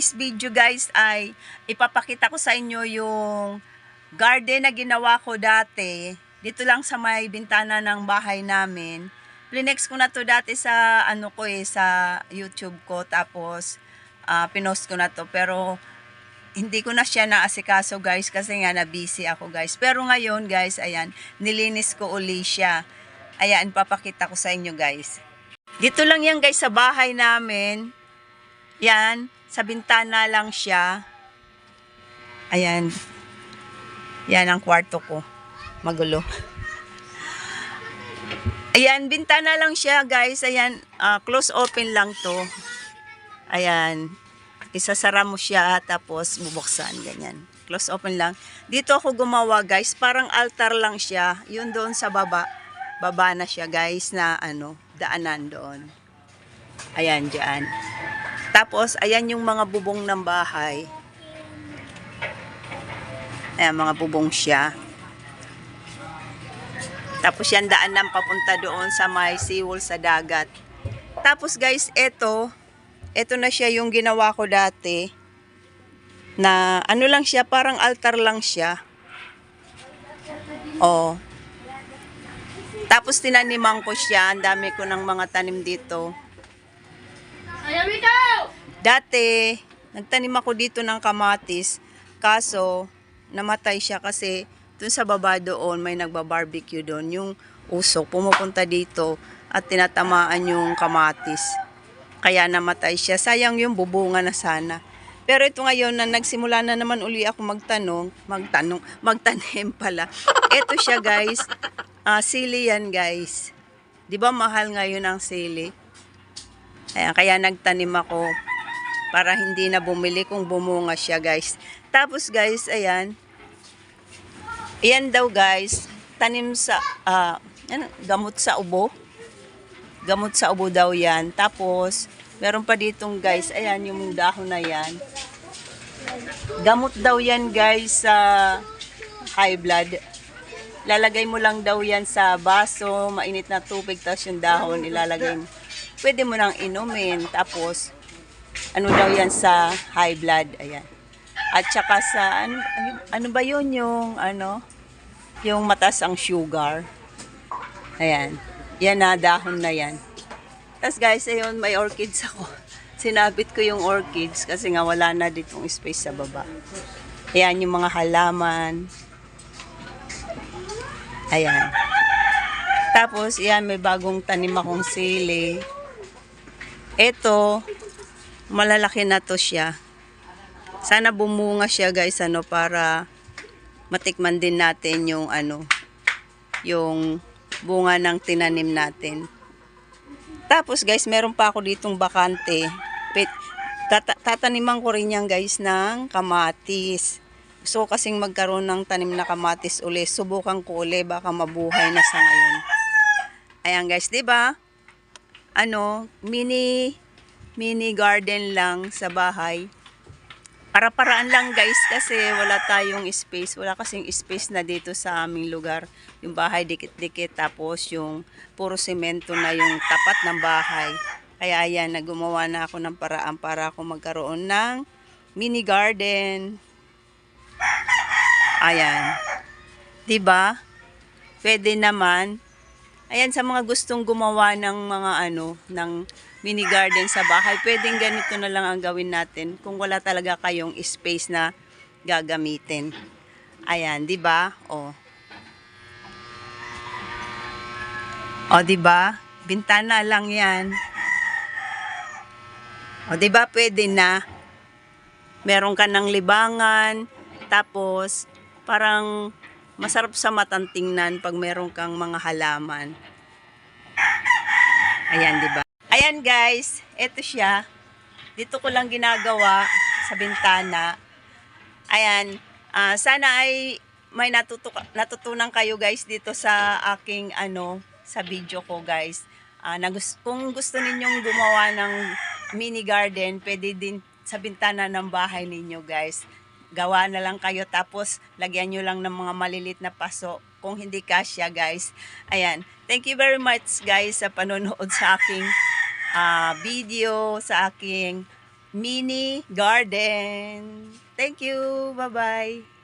today's video guys ay ipapakita ko sa inyo yung garden na ginawa ko dati. Dito lang sa may bintana ng bahay namin. Plinex ko na to dati sa sa YouTube ko, tapos pinost ko na to, pero hindi ko na siya naasikaso guys kasi nga na busy ako guys. Pero ngayon guys, ayan, nilinis ko uli siya. Ayan, papakita ko sa inyo guys. Dito lang yan guys sa bahay namin. Yan, sa bintana lang siya. Ayan. Yan ang kwarto ko. Magulo. Ayan, bintana lang siya guys. Ayan, close open lang to. Ayan. Isasara mo siya tapos bubuksan. Ganyan. Close open lang. Dito ako gumawa guys. Parang altar lang siya. Yun doon sa baba. Baba na siya guys na daanan doon. Ayan, dyan. Tapos, ayan yung mga bubong ng bahay. Ayan, mga bubong siya. Tapos, yan daan ng papunta doon sa may seawall sa dagat. Tapos, guys, ito na siya yung ginawa ko dati. Na, lang siya, parang altar lang siya. Oh. Tapos, tinaniman ko siya. Ang dami ko ng mga tanim dito. Dati, nagtanim ako dito ng kamatis, kaso namatay siya kasi dun sa baba doon may nagba-barbecue doon. Yung usok pumupunta dito at tinatamaan yung kamatis. Kaya namatay siya. Sayang yung bubunga na sana. Pero ito ngayon na nagsimula na naman uli ako magtanim pala. Ito siya guys, sili yan guys. 'Di ba mahal ngayon ang sili? Ayan, kaya nagtanim ako para hindi na bumili kung bumunga siya guys. Tapos guys, ayan. Ayan daw guys, tanim sa gamot sa ubo. Gamot sa ubo daw yan. Tapos, meron pa ditong guys, ayan yung dahon na yan. Gamot daw yan guys sa high blood. Lalagay mo lang daw yan sa baso, mainit na tubig, tapos yung dahon ilalagay mo. Pwede mo nang inumin. Tapos, daw yan sa high blood. Ayan. At saka sa, ano ba yun yung, yung mataas ang sugar. Ayan. Yan na, dahon na yan. Tapos guys, ayun, may orchids ako. Sinabit ko yung orchids kasi nga wala na ditong space sa baba. Ayan, yung mga halaman. Ayan. Tapos, yan, may bagong tanim akong sili. Ito, malalaki na to siya. Sana bumunga siya guys, para matikman din natin yung yung bunga ng tinanim natin. Tapos guys, meron pa ako ditong bakante. Tataniman ko rin yan guys ng kamatis. Gusto ko kasing magkaroon ng tanim na kamatis uli. Subukan ko uli, baka mabuhay na sa ngayon. Ayan guys, 'di ba? Mini garden lang sa bahay. Para-paraan lang guys kasi wala tayong space. Wala kasing space na dito sa aming lugar. Yung bahay dikit-dikit, tapos yung puro semento na yung tapat ng bahay. Kaya ayan, gumawa na ako ng paraan para ako magkaroon ng mini garden. Ayan. 'Di ba? Pwede naman. Ayan, sa mga gustong gumawa ng mga ng mini garden sa bahay, pwedeng ganito na lang ang gawin natin kung wala talaga kayong space na gagamitin. Ayan, 'di ba? Oh. Oh, 'di ba? Bintana lang 'yan. Oh, 'di ba? Pwede na. Meron ka ng libangan, tapos parang masarap sa matang tingnan pag meron kang mga halaman. Ayan, 'di ba? Ayan guys, eto siya. Dito ko lang ginagawa sa bintana. Ayan, sana ay may natutunan kayo guys dito sa aking sa video ko guys. Kung gusto ninyong gumawa ng mini garden, pwede din sa bintana ng bahay ninyo guys. Gawa na lang kayo, tapos lagyan nyo lang ng mga malilit na paso kung hindi kasya guys. Ayan, thank you very much guys sa panonood sa aking video, sa aking mini garden. Thank you. Bye-bye.